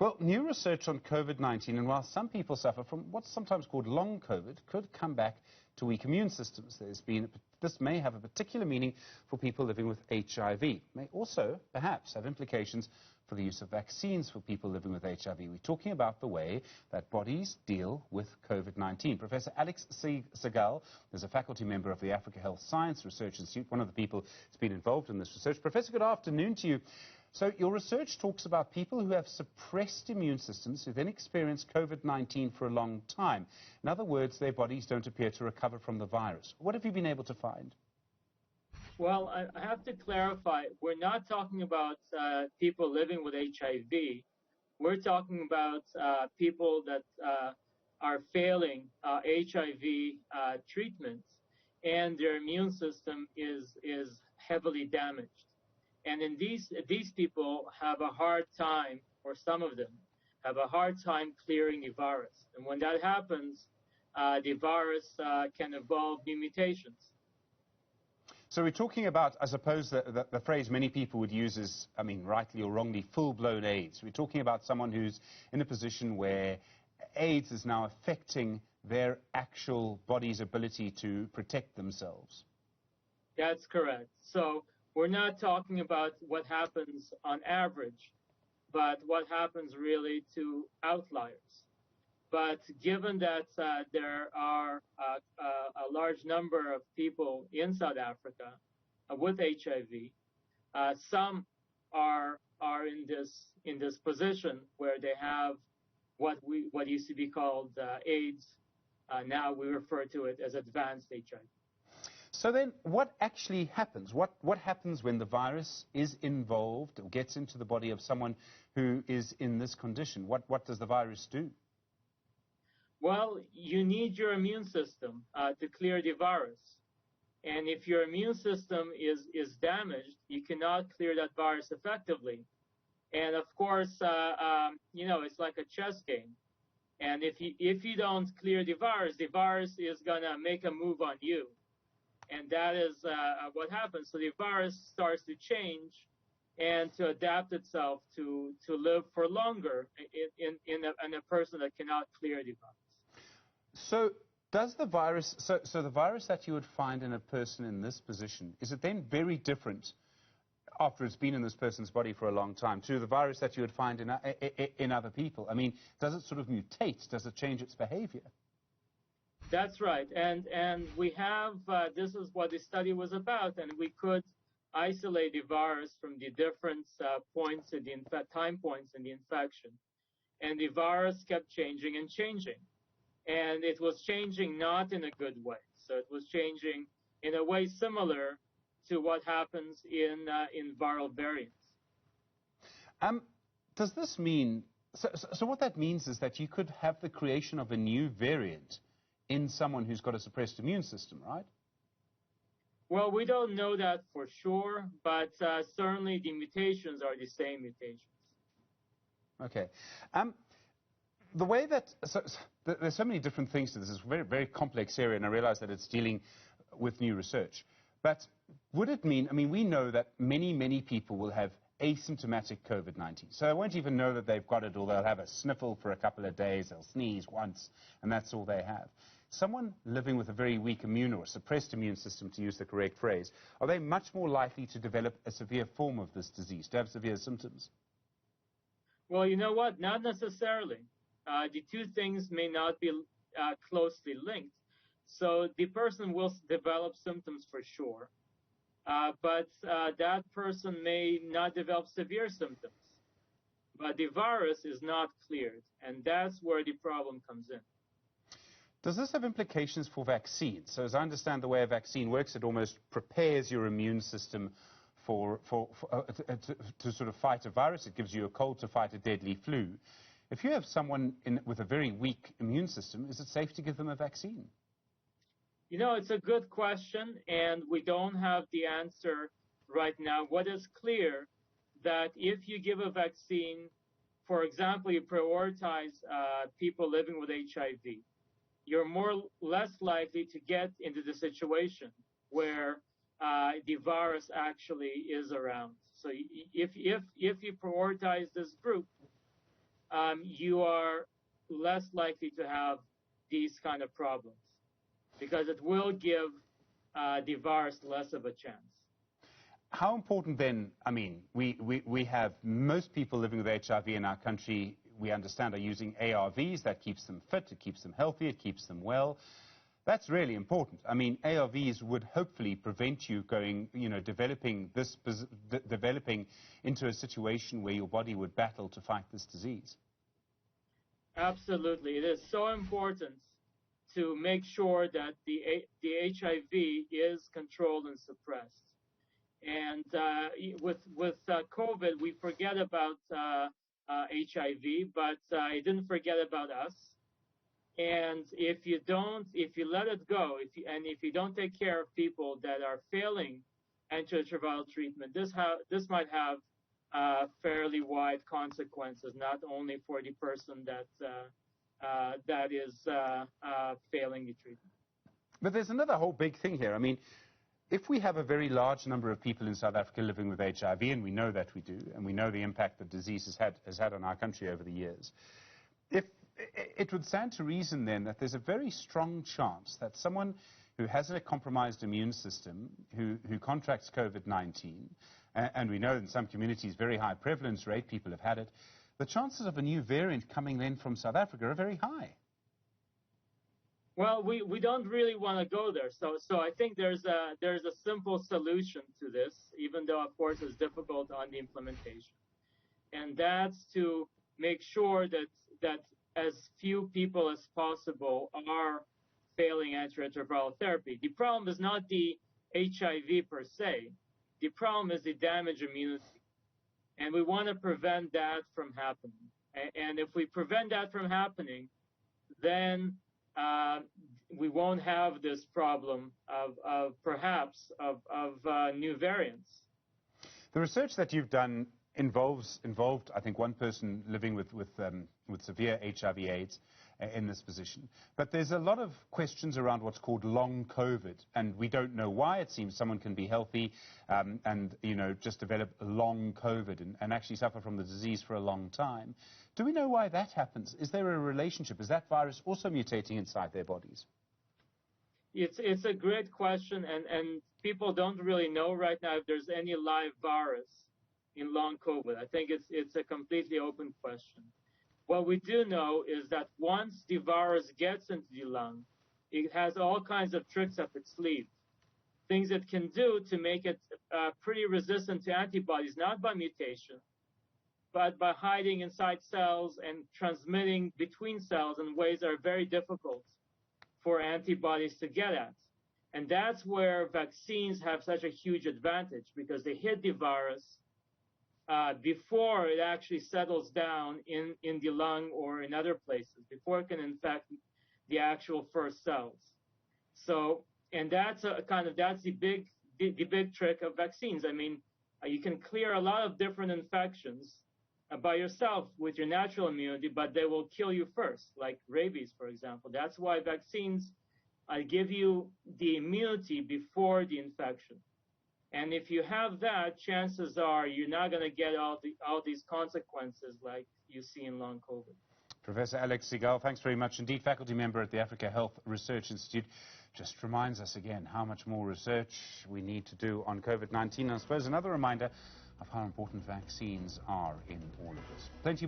Well, new research on COVID-19, and while some people suffer from what's sometimes called long COVID, could come back to weak immune systems. This may have a particular meaning for people living with HIV. May also, perhaps, have implications for the use of vaccines for people living with HIV. We're talking about the way that bodies deal with COVID-19. Professor Alex Sigal is a faculty member of the Africa Health Science Research Institute, one of the people who's been involved in this research. Professor, good afternoon to you. So your research talks about people who have suppressed immune systems who then experience COVID-19 for a long time. In other words, their bodies don't appear to recover from the virus. What have you been able to find? Well, I have to clarify, we're not talking about people living with HIV. We're talking about people that are failing HIV treatments, and their immune system is heavily damaged. And in these people have a hard time, or some of them have a hard time clearing the virus. And when that happens, the virus can evolve new mutations. So we're talking about, I suppose, the phrase many people would use is, I mean, rightly or wrongly, full-blown AIDS. We're talking about someone who's in a position where AIDS is now affecting their actual body's ability to protect themselves. That's correct. So we're not talking about what happens on average, but what happens really to outliers. But given that there are a large number of people in South Africa with HIV, some are in this position where they have what used to be called AIDS. Now we refer to it as advanced HIV. So then, what actually happens? What happens when the virus is involved or gets into the body of someone who is in this condition? What does the virus do? Well, you need your immune system to clear the virus. And if your immune system is damaged, you cannot clear that virus effectively. And of course, it's like a chess game. And if you don't clear the virus is going to make a move on you. And that is what happens. So the virus starts to change and to adapt itself to live for longer in a person that cannot clear the virus. So does the virus, so the virus that you would find in a person in this position, is it then very different after it's been in this person's body for a long time to the virus that you would find in other people? I mean, does it sort of mutate? Does it change its behavior? That's right. And we have, this is what the study was about, and we could isolate the virus from the different points in the time points in the infection. And the virus kept changing and changing. And it was changing not in a good way. So it was changing in a way similar to what happens in viral variants. Does this mean, so what that means is that you could have the creation of a new variant in someone who's got a suppressed immune system, right? Well, we don't know that for sure, but certainly the mutations are the same mutations. Okay. The way that, there's so many different things to this. It's a very, very complex area, and I realize that it's dealing with new research. But would it mean, I mean, we know that many, many people will have asymptomatic COVID-19. So they won't even know that they've got it, or they'll have a sniffle for a couple of days, they'll sneeze once, and that's all they have. Someone living with a very weak immune or suppressed immune system, to use the correct phrase, are they much more likely to develop a severe form of this disease, to have severe symptoms? Well, you know what? Not necessarily. The two things may not be closely linked. So the person will develop symptoms for sure, but that person may not develop severe symptoms. But the virus is not cleared, and that's where the problem comes in. Does this have implications for vaccines? So as I understand the way a vaccine works, it almost prepares your immune system to sort of fight a virus. It gives you a cold to fight a deadly flu. If you have someone with a very weak immune system, is it safe to give them a vaccine? You know, it's a good question, and we don't have the answer right now. What is clear that if you give a vaccine, for example, you prioritize people living with HIV, you're less likely to get into the situation where the virus actually is around. So if you prioritize this group, you are less likely to have these kind of problems because it will give the virus less of a chance. How important then, I mean, we have most people living with HIV in our country, we understand, are using ARVs. That keeps them fit, it keeps them healthy, it keeps them well. That's really important. I mean, ARVs would hopefully prevent you going, developing into a situation where your body would battle to fight this disease. Absolutely. It is so important to make sure that the HIV is controlled and suppressed. And with COVID, we forget about HIV, but it didn't forget about us. And if you let it go, if you don't take care of people that are failing antiretroviral treatment, this might have fairly wide consequences, not only for the person that is failing the treatment. But there's another whole big thing here. I mean, if we have a very large number of people in South Africa living with HIV, and we know that we do, and we know the impact the disease has had on our country over the years, it would stand to reason then that there's a very strong chance that someone who has a compromised immune system, who contracts COVID-19, and we know in some communities very high prevalence rate, people have had it, the chances of a new variant coming then from South Africa are very high. Well, we don't really want to go there. So I think there's a simple solution to this, even though, of course, it's difficult on the implementation. And that's to make sure that as few people as possible are failing antiretroviral therapy. The problem is not the HIV per se. The problem is the damaged immunity. And we want to prevent that from happening. And if we prevent that from happening, then we won't have this problem of perhaps new variants. The research that you've done involved, I think, one person living with severe HIV/AIDS in this position. But there's a lot of questions around what's called long COVID, and we don't know why. It seems someone can be healthy and just develop long COVID and actually suffer from the disease for a long time. Do we know why that happens? Is there a relationship? Is that virus also mutating inside their bodies? It's a great question, and people don't really know right now if there's any live virus in long COVID. I think it's a completely open question. What we do know is that once the virus gets into the lung, it has all kinds of tricks up its sleeve, things it can do to make it pretty resistant to antibodies, not by mutation, but by hiding inside cells and transmitting between cells in ways that are very difficult for antibodies to get at. And that's where vaccines have such a huge advantage, because they hit the virus before it actually settles down in the lung or in other places, before it can infect the actual first cells. So, and that's the big trick of vaccines. I mean, you can clear a lot of different infections by yourself with your natural immunity, but they will kill you first, like rabies, for example. That's why vaccines give you the immunity before the infection. And if you have that, chances are you're not going to get all these consequences like you see in long COVID. Professor Alex Sigal, thanks very much indeed. Faculty member at the Africa Health Research Institute. Just reminds us again how much more research we need to do on COVID-19. And I suppose another reminder of how important vaccines are in all of this. Plenty